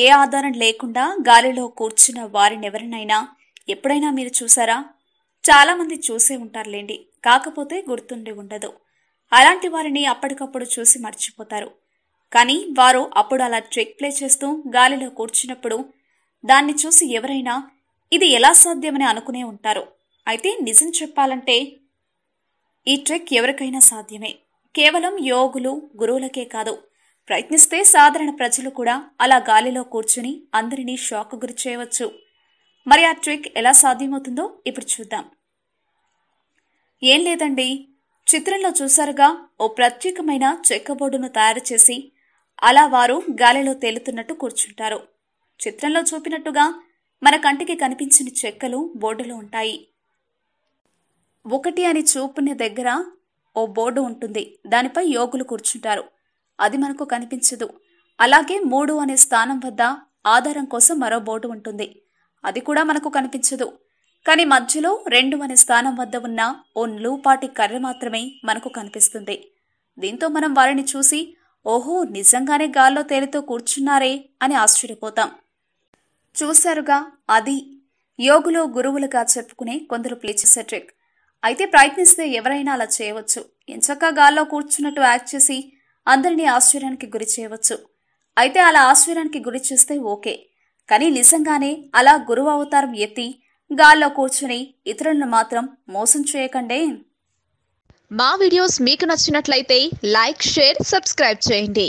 ఏ ఆధారం లేకుండా గాలిలో కూర్చున్న వారినెవరినైనా ఎప్పుడైనా మీరు చూసారా? చాలామంది చూసే ఉంటారులేండి, కాకపోతే గుర్తుండి ఉండదు. అలాంటి వారిని అప్పటికప్పుడు చూసి మర్చిపోతారు. కానీ వారు అప్పుడు అలా ట్రిక్ ప్లే చేస్తూ గాలిలో కూర్చున్నప్పుడు దాన్ని చూసి ఎవరైనా ఇది ఎలా సాధ్యమని అనుకునే ఉంటారు. అయితే నిజం చెప్పాలంటే ఈ ట్రిక్ ఎవరికైనా సాధ్యమే. కేవలం యోగులు, గురువులకే కాదు, ప్రయత్నిస్తే సాధారణ ప్రజలు కూడా అలా గాలిలో కూర్చుని అందరినీ షాక్ గురి చేయవచ్చు. మరి ఆ ట్రిక్ ఎలా సాధ్యమవుతుందో ఇప్పుడు చూద్దాం. ఏం లేదండి, చిత్రంలో చూసారుగా, ఓ ప్రత్యేకమైన చెక్కబోర్డును తయారు చేసి అలా వారు గాలిలో తేలుతున్నట్టు కూర్చుంటారు. చిత్రంలో చూపినట్టుగా మన కంటికి కనిపించిన చెక్కలు బోర్డులో ఉంటాయి. 1 అని చూపునే దగ్గర ఓ బోర్డు ఉంటుంది, దానిపై యోగులు కూర్చుంటారు. అది మనకు కనిపించదు. అలాగే 3 అనే స్థానం వద్ద ఆధారం కోసం మరో బోర్డు ఉంటుంది, అది కూడా మనకు కనిపించదు. కానీ మధ్యలో 2 అనే స్థానం వద్ద ఉన్న ఓ నిలువుపాటి కర్ర మాత్రమే మనకు కనిపిస్తుంది. దీంతో మనం వారిని చూసి ఓహో, నిజంగానే గాల్లో తేలుతూ కూర్చున్నారే అని ఆశ్చర్యపోతాం. చూశారుగా, అది యోగులు, గురువులుగా చెప్పుకునే కొందరు ప్లే చేసే ట్రిక్. అయితే ప్రయత్నిస్తే ఎవరైనా అలా చేయవచ్చు. ఎంచక్కా గాల్లో కూర్చున్నట్టు యాక్ట్ చేసి అందరినీ ఆశ్చర్యానికి గురి చేయవచ్చు. అయితే అలా ఆశ్చర్యానికి గురి చేస్తే ఓకే, కానీ నిజంగానే అలా గురువు అవతారం ఎత్తి గాల్లో కూర్చుని ఇతరులను మాత్రం మోసం చేయకండే. మా వీడియోస్ మీకు నచ్చినట్లయితే లైక్, షేర్, సబ్స్క్రైబ్ చేయండి.